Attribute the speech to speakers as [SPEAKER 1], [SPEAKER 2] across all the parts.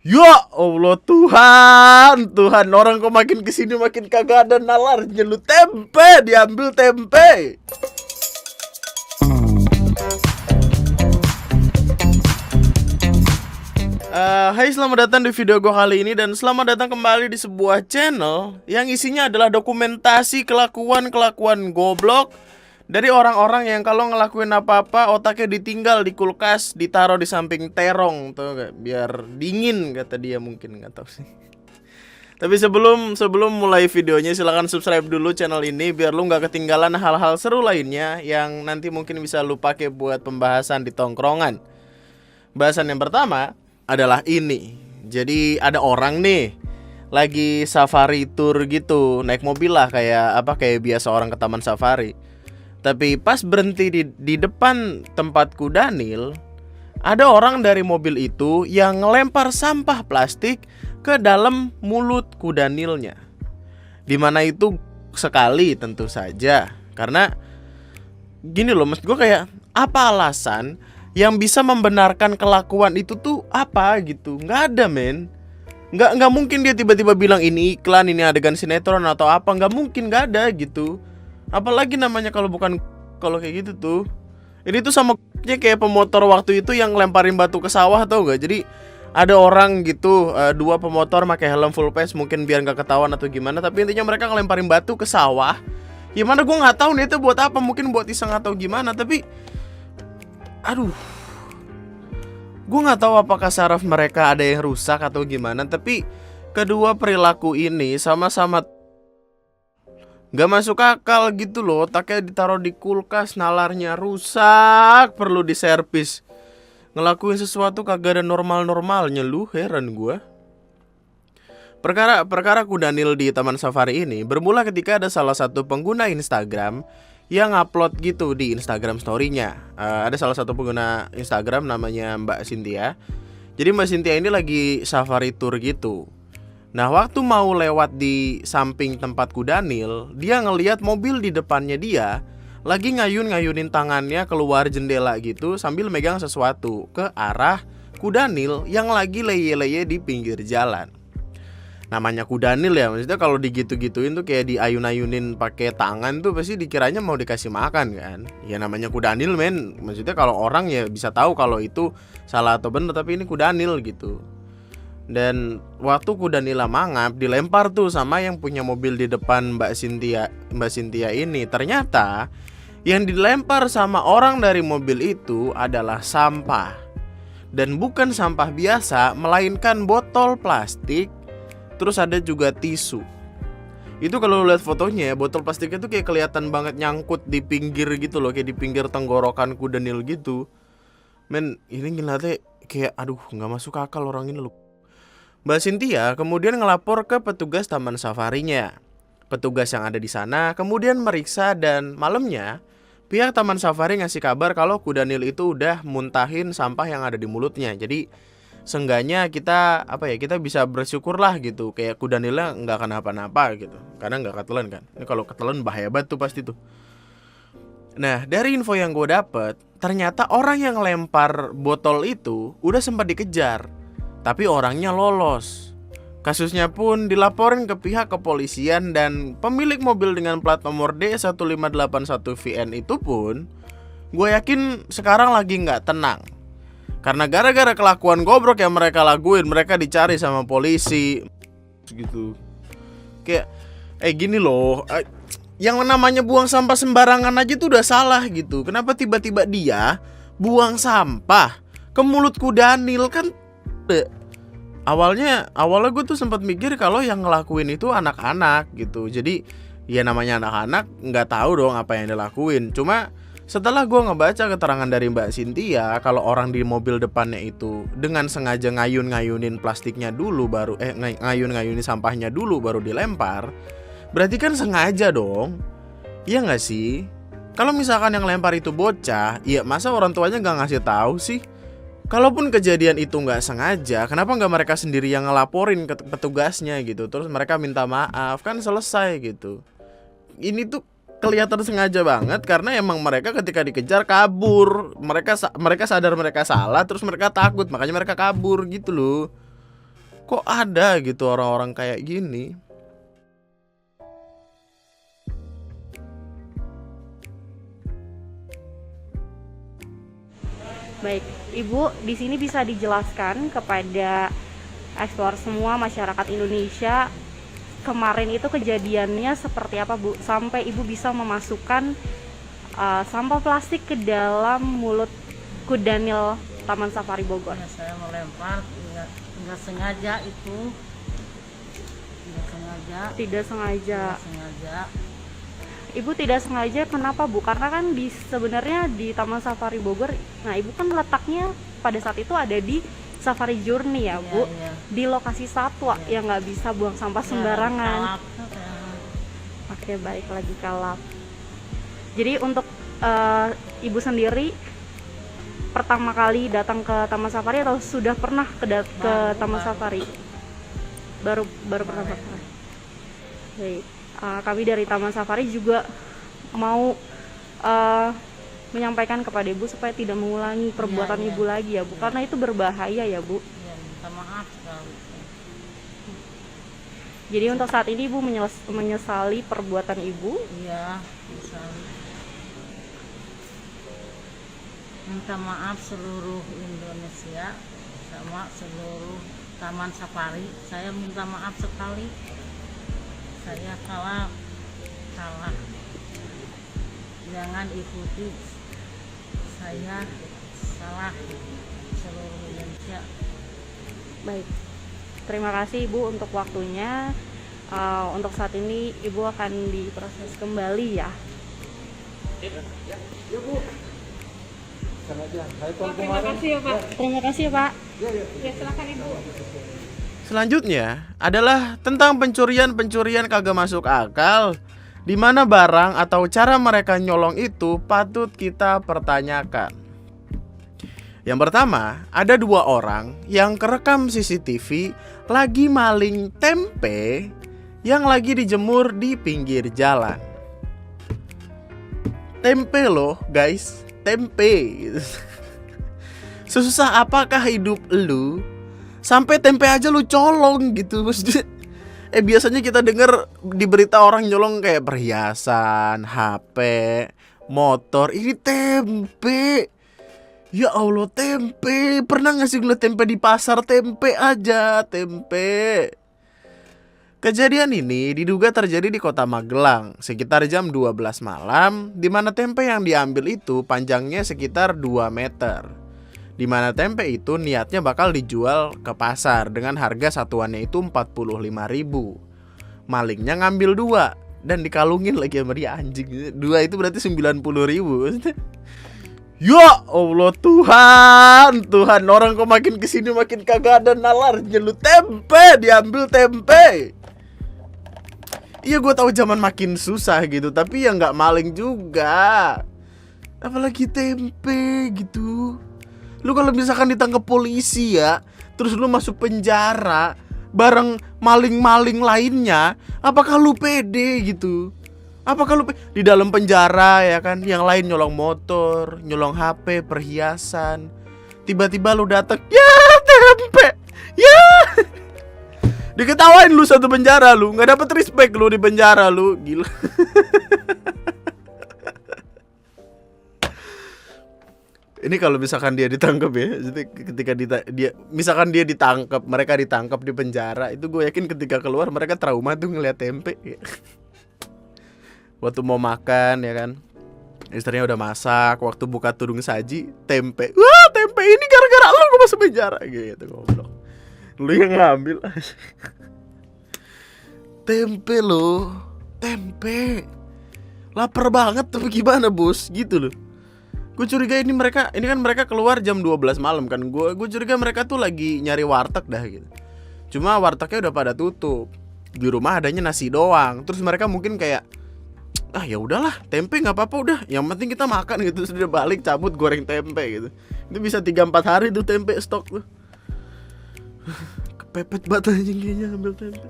[SPEAKER 1] Ya Allah Tuhan, Tuhan, orang kok makin kesini makin kagak ada nalarnya. Lu tempe, diambil tempe. Hai, selamat datang di video gue kali ini. Dan selamat datang kembali di sebuah channel yang isinya adalah dokumentasi kelakuan-kelakuan goblok dari orang-orang yang kalau ngelakuin apa-apa otaknya ditinggal di kulkas, ditaruh di samping terong tuh gak? Biar dingin kata dia, mungkin nggak tahu sih. Tapi sebelum mulai videonya, silahkan subscribe dulu channel ini biar lu nggak ketinggalan hal-hal seru lainnya yang nanti mungkin bisa lu pakai buat pembahasan di tongkrongan. Bahasan yang pertama adalah ini. Jadi ada orang nih lagi safari tour gitu, naik mobil lah kayak biasa orang ke taman safari. Tapi pas berhenti di depan tempatku Daniel, ada orang dari mobil itu yang ngelempar sampah plastik ke dalam mulut Kudanilnya. Dimana itu sekali tentu saja. Karena gini loh, maksud gue kayak apa alasan yang bisa membenarkan kelakuan itu tuh apa gitu? Nggak ada, men. Nggak mungkin dia tiba-tiba bilang ini iklan, ini adegan sinetron atau apa. Nggak mungkin, nggak ada gitu. Apalagi namanya kalau kayak gitu tuh. Ini tuh sama kayak pemotor waktu itu yang lemparin batu ke sawah, tau gak? Jadi ada orang gitu, dua pemotor pakai helm full face, mungkin biar nggak ketahuan atau gimana. Tapi intinya mereka ngelemparin batu ke sawah. Gimana gue nggak tahu nih itu buat apa, mungkin buat iseng atau gimana. Tapi aduh, gue nggak tahu apakah saraf mereka ada yang rusak atau gimana. Tapi kedua perilaku ini sama-sama gak masuk akal gitu loh. Otaknya ditaruh di kulkas, nalarnya rusak, perlu diservis. Ngelakuin sesuatu kagak ada normal-normalnya, lu heran gue. Perkara Kudanil di Taman Safari ini bermula ketika ada salah satu pengguna Instagram yang upload gitu di Instagram story-nya. Ada salah satu pengguna Instagram namanya Mbak Cynthia. Jadi Mbak Cynthia ini lagi safari tour gitu. Nah, waktu mau lewat di samping tempat Kudanil, dia ngelihat mobil di depannya dia lagi ngayunin tangannya keluar jendela gitu sambil megang sesuatu ke arah Kudanil yang lagi leye-leye di pinggir jalan. Namanya Kudanil ya, maksudnya kalau digitu-gituin tuh kayak diayun-ayunin pakai tangan tuh pasti dikiranya mau dikasih makan kan. Ya namanya Kudanil, men. Maksudnya kalau orang ya bisa tahu kalau itu salah atau benar, tapi ini Kudanil gitu. Dan waktu Kudanila mangap, dilempar tuh sama yang punya mobil di depan Mbak Cynthia ini. Ternyata yang dilempar sama orang dari mobil itu adalah sampah. Dan bukan sampah biasa, melainkan botol plastik. Terus ada juga tisu. Itu kalau lihat fotonya, botol plastiknya tuh kayak kelihatan banget nyangkut di pinggir gitu loh, kayak di pinggir tenggorokan Kudanil gitu. Men, ini ngeliatnya kayak aduh, nggak masuk akal orang ini loh. Mbak Cynthia kemudian ngelapor ke petugas taman safarinya. Petugas yang ada di sana kemudian meriksa dan malamnya pihak taman safari ngasih kabar kalau Kudanil itu udah muntahin sampah yang ada di mulutnya. Jadi seenggaknya kita bisa bersyukur lah gitu. Kayak Kudanilnya nggak kenapa-napa gitu. Karena nggak ketelan kan. Ini kalau ketelan bahaya banget tuh pasti tuh. Nah, dari info yang gue dapet, ternyata orang yang lempar botol itu udah sempat dikejar. Tapi orangnya lolos. Kasusnya pun dilaporin ke pihak kepolisian dan pemilik mobil dengan plat nomor D1581VN itu pun gue yakin sekarang lagi nggak tenang. Karena gara-gara kelakuan goblok yang mereka lakuin, mereka dicari sama polisi gitu. Kayak gini loh, yang namanya buang sampah sembarangan aja tuh udah salah gitu. Kenapa tiba-tiba dia buang sampah ke mulut Kudanil kan? Awalnya gue tuh sempat mikir kalau yang ngelakuin itu anak-anak gitu. Jadi ya namanya anak-anak nggak tahu dong apa yang dilakuin. Cuma setelah gue ngebaca keterangan dari Mbak Cynthia kalau orang di mobil depannya itu dengan sengaja ngayunin plastiknya dulu baru ngayunin sampahnya dulu baru dilempar, berarti kan sengaja dong. Iya nggak sih? Kalau misalkan yang lempar itu bocah, ya masa orang tuanya nggak ngasih tahu sih? Kalaupun kejadian itu nggak sengaja, kenapa nggak mereka sendiri yang ngelaporin ke petugasnya gitu? Terus mereka minta maaf, kan selesai gitu. Ini tuh kelihatan sengaja banget karena emang mereka ketika dikejar kabur. Mereka sadar mereka salah, terus mereka takut, makanya mereka kabur gitu loh. Kok ada gitu orang-orang kayak gini?
[SPEAKER 2] Baik, Ibu, di sini bisa dijelaskan kepada eksplor semua masyarakat Indonesia kemarin itu kejadiannya seperti apa, Bu? Sampai Ibu bisa memasukkan sampah plastik ke dalam mulut kudanil Taman Safari Bogor.
[SPEAKER 3] Ya, saya melempar, nggak sengaja itu,
[SPEAKER 2] Tidak sengaja.
[SPEAKER 3] nggak sengaja.
[SPEAKER 2] Ibu tidak sengaja kenapa, Bu? Karena kan sebenarnya di Taman Safari Bogor, nah Ibu kan letaknya pada saat itu ada di Safari Journey ya, Bu,
[SPEAKER 3] Iya.
[SPEAKER 2] di lokasi satwa yang nggak bisa buang sampah
[SPEAKER 3] Ya,
[SPEAKER 2] sembarangan.
[SPEAKER 3] kalap, ya.
[SPEAKER 2] Oke, baik, lagi kalap. Jadi untuk Ibu sendiri pertama kali datang ke Taman Safari atau sudah pernah ke Taman Safari? Baru pertama kali. Baik. Kami dari Taman Safari juga mau menyampaikan kepada Ibu supaya tidak mengulangi perbuatan
[SPEAKER 3] Iya.
[SPEAKER 2] Ibu lagi ya, Bu, karena itu berbahaya ya, Bu.
[SPEAKER 3] Ya, minta maaf sekali.
[SPEAKER 2] Jadi untuk saat ini Ibu menyesali perbuatan Ibu.
[SPEAKER 3] Iya, bisa. Minta maaf seluruh Indonesia sama seluruh Taman Safari. Saya minta maaf sekali. Saya kalah. Jangan ikuti saya, salah seluruh Indonesia.
[SPEAKER 2] Baik. Terima kasih Ibu untuk waktunya. Untuk saat ini Ibu akan diproses kembali ya. Terima kasih ya Pak. Terima kasih ya Pak. Ya, silakan Ibu.
[SPEAKER 1] Selanjutnya adalah tentang pencurian kagak masuk akal, di mana barang atau cara mereka nyolong itu patut kita pertanyakan. Yang pertama, ada 2 orang yang kerekam CCTV lagi maling tempe yang lagi dijemur di pinggir jalan. Tempe loh guys, tempe. Sesusah apakah hidup lu sampai tempe aja lu colong gitu. Maksudnya biasanya kita dengar di berita orang nyolong kayak perhiasan, HP, motor. Ini tempe. Ya Allah, tempe. Pernah gak sih ngeliat tempe di pasar? Tempe aja, tempe. Kejadian ini diduga terjadi di kota Magelang sekitar jam 12 malam, di mana tempe yang diambil itu panjangnya sekitar 2 meter. Di mana tempe itu niatnya bakal dijual ke pasar dengan harga satuannya itu 45.000. Malingnya ngambil 2 dan dikalungin lagi sama dia, anjing. 2 itu berarti 90.000. Ya Allah, Tuhan, orang kok makin kesini makin kagak ada nalarnya. Lu tempe, diambil tempe. Iya, gue tahu zaman makin susah gitu, tapi ya nggak maling juga. Apalagi tempe gitu. Lu kalau misalkan ditangkap polisi ya, terus lu masuk penjara bareng maling-maling lainnya, apakah lu pede gitu? Apakah lu di dalam penjara ya kan, yang lain nyolong motor, nyolong HP, perhiasan, tiba-tiba lu datang, ya tempe, ya diketawain lu satu penjara, lu nggak dapet respect lu di penjara, lu gila. Ini kalau misalkan dia ditangkap ya, jadi ketika misalkan dia ditangkap, mereka ditangkap di penjara, itu gue yakin ketika keluar mereka trauma tuh ngeliat tempe. Waktu mau makan ya kan, istrinya udah masak, waktu buka tudung saji, tempe. Wah, tempe ini gara-gara lu gue masuk penjara gitu, goblok. Lu yang ngambil. Tempe lo, tempe. Lapar banget tapi gimana bos, gitu loh. Gue curiga ini kan mereka keluar jam 12 malam kan. Gue curiga mereka tuh lagi nyari warteg dah gitu. Cuma wartegnya udah pada tutup. Di rumah adanya nasi doang. Terus mereka mungkin kayak, ya udahlah, tempe nggak apa-apa udah. Yang penting kita makan gitu. Sudah balik cabut goreng tempe gitu. Itu bisa 3-4 hari tuh tempe stok tuh. Kepepet banget aja kayaknya ambil tempe.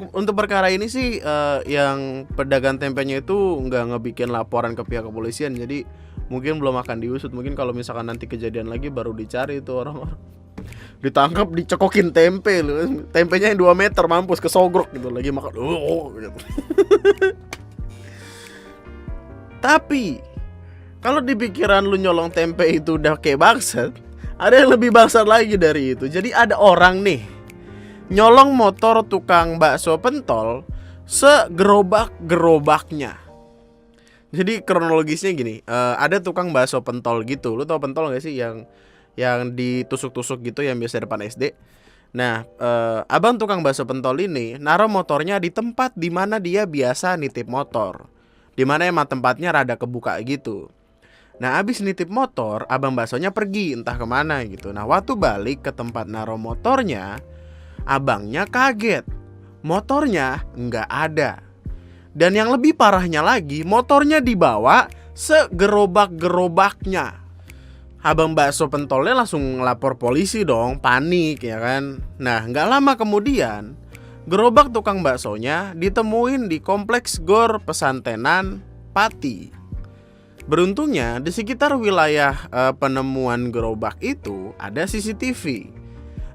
[SPEAKER 1] Untuk perkara ini sih yang pedagang tempenya itu nggak ngebikin laporan ke pihak kepolisian. Jadi mungkin belum akan diusut. Mungkin kalau misalkan nanti kejadian lagi baru dicari itu orang-orang. Ditangkap, dicekokin tempe lu. Tempenya yang 2 meter, mampus kesogrok gitu lagi makan. Gitu. Tapi kalau di pikiran lu nyolong tempe itu udah kayak bangsat, ada yang lebih bangsat lagi dari itu. Jadi ada orang nih nyolong motor tukang bakso pentol segerobak-gerobaknya. Jadi kronologisnya gini, ada tukang bakso pentol gitu. Lu tau pentol gak sih yang ditusuk-tusuk gitu yang biasa depan SD? Nah, abang tukang bakso pentol ini naruh motornya di tempat dimana dia biasa nitip motor, dimana emang tempatnya rada kebuka gitu. Nah, abis nitip motor, abang baksonya pergi entah kemana gitu. Nah, waktu balik ke tempat naruh motornya, abangnya kaget, motornya nggak ada. Dan yang lebih parahnya lagi, motornya dibawa segerobak-gerobaknya. Abang bakso pentolnya langsung ngelapor polisi dong, panik ya kan. Nah, nggak lama kemudian, gerobak tukang baksonya ditemuin di kompleks Gor Pesantenan Pati. Beruntungnya di sekitar wilayah penemuan gerobak itu ada CCTV.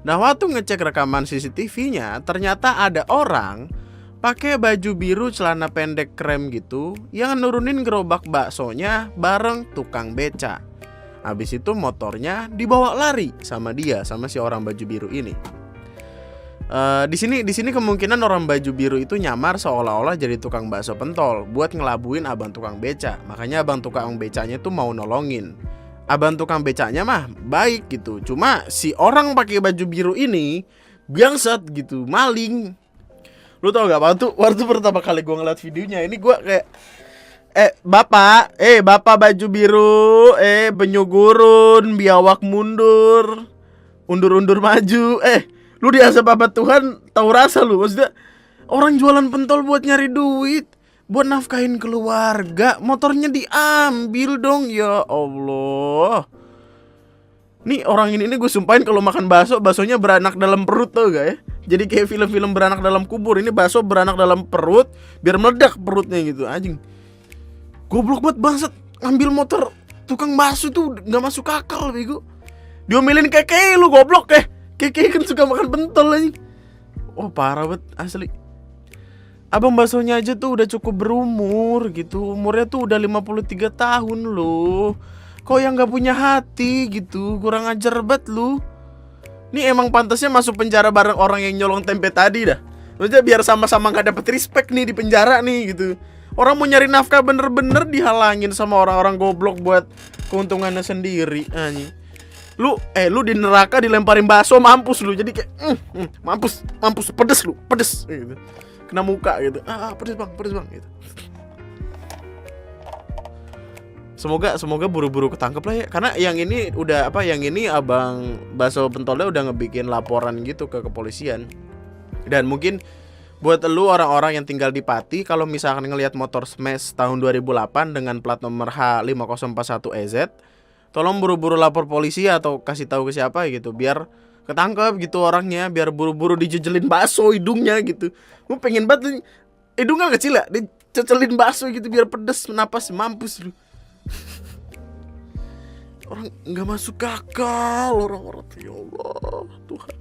[SPEAKER 1] Nah, waktu ngecek rekaman CCTV-nya, ternyata ada orang pakai baju biru celana pendek krem gitu yang nurunin gerobak baksonya bareng tukang beca. Habis itu motornya dibawa lari sama dia, sama si orang baju biru ini. Di sini kemungkinan orang baju biru itu nyamar seolah-olah jadi tukang bakso pentol buat ngelabuin abang tukang beca. Makanya abang tukang becanya tuh mau nolongin. Abang tukang becanya mah baik gitu. Cuma si orang pakai baju biru ini bangsat gitu, maling. Lu tau gak waktu pertama kali gue ngeliat videonya ini gue kayak bapak baju biru, penyu gurun, biawak mundur, undur-undur maju, lu diasap apa Tuhan tahu rasa lu. Maksudnya orang jualan pentol buat nyari duit, buat nafkahin keluarga, motornya diambil dong. Ya Allah. Nih orang ini gue sumpahin kalau makan baksonya beranak dalam perut tau gak ya. Jadi kayak film-film beranak dalam kubur. Ini bakso beranak dalam perut biar meledak perutnya gitu. Anjing, goblok banget bangsat. Ngambil motor tukang bakso tuh gak masuk akal bego. Diomelin keke lu goblok. Keke kan suka makan pentol aja. Oh parah banget asli. Abang baksonya aja tuh udah cukup berumur gitu. Umurnya tuh udah 53 tahun loh. Kok yang gak punya hati gitu. Kurang ajar banget lu. Ini emang pantasnya masuk penjara bareng orang yang nyolong tempe tadi dah. Maksudnya biar sama-sama gak dapet respect nih di penjara nih gitu. Orang mau nyari nafkah bener-bener dihalangin sama orang-orang goblok buat keuntungannya sendiri. Anjing. Lu di neraka dilemparin bakso mampus lu. Jadi kayak mampus pedes lu, pedes gitu. Kena muka gitu. Pedes bang gitu. Semoga buru-buru ketangkep lah ya. Karena yang ini yang ini abang bakso pentolnya udah ngebikin laporan gitu ke kepolisian. Dan mungkin buat lu orang-orang yang tinggal di Pati, kalau misalkan ngelihat motor smash tahun 2008 dengan plat nomor H5041EZ, tolong buru-buru lapor polisi atau kasih tahu ke siapa gitu biar ketangkep gitu orangnya, biar buru-buru dijejelin bakso hidungnya gitu. Gue pengen banget hidungnya kecil ya, dicecelin bakso gitu biar pedes napas mampus lu. Orang nggak masuk akal orang-orang, ya Allah Tuhan.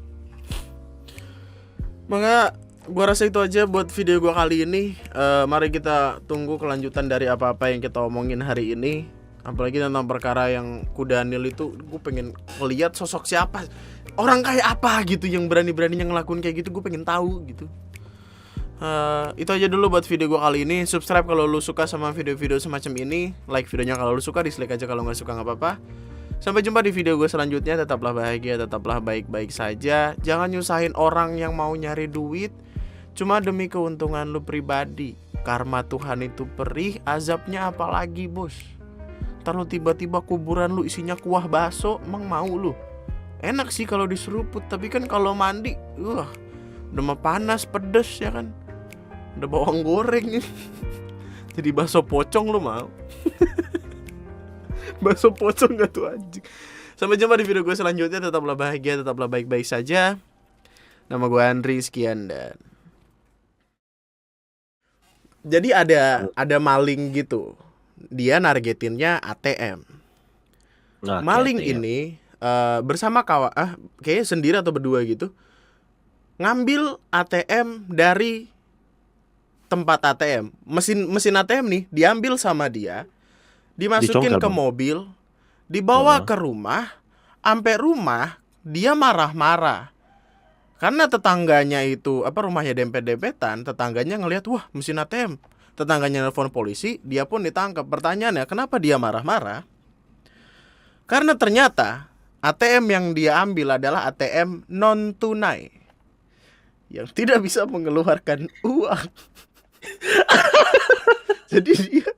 [SPEAKER 1] Maka gua rasa itu aja buat video gua kali ini. Mari kita tunggu kelanjutan dari apa-apa yang kita omongin hari ini. Apalagi tentang perkara yang Kudanil itu, gue pengen ngeliat sosok siapa, orang kayak apa gitu yang berani-beraninya ngelakuin kayak gitu. Gue pengen tahu gitu. Itu aja dulu buat video gue kali ini. Subscribe kalau lu suka sama video-video semacam ini. Like videonya kalau lu suka, dislike aja kalau gak suka gak apa-apa. Sampai jumpa di video gue selanjutnya. Tetaplah bahagia, tetaplah baik-baik saja. Jangan nyusahin orang yang mau nyari duit cuma demi keuntungan lu pribadi. Karma Tuhan itu perih, azabnya apalagi bos. Ntar lu tiba-tiba kuburan lu isinya kuah bakso, emang mau lu? Enak sih kalau diseruput, tapi kan kalau mandi udah mah panas, pedes ya kan. Udah bawang goreng. Jadi bakso pocong lu mau? Bakso pocong gak tuh anjing. Sampai jumpa di video gue selanjutnya. Tetaplah bahagia, tetaplah baik-baik saja. Nama gue Andri, sekian dan jadi ada maling gitu. Dia nargetinnya ATM. Maling ATM ini bersama kayaknya sendiri atau berdua gitu, ngambil ATM dari tempat ATM. Mesin ATM nih diambil sama dia, dimasukin
[SPEAKER 4] Dicongkel,
[SPEAKER 1] ke
[SPEAKER 4] Bang.
[SPEAKER 1] mobil, dibawa
[SPEAKER 4] Heeh.
[SPEAKER 1] ke rumah. Sampai rumah dia marah-marah. Karena tetangganya itu rumahnya dempet-dempetan, tetangganya ngelihat wah mesin ATM. Tetangganya nelpon polisi, dia pun ditangkap. Pertanyaannya, kenapa dia marah-marah? Karena ternyata ATM yang dia ambil adalah ATM non tunai yang tidak bisa mengeluarkan uang. Jadi dia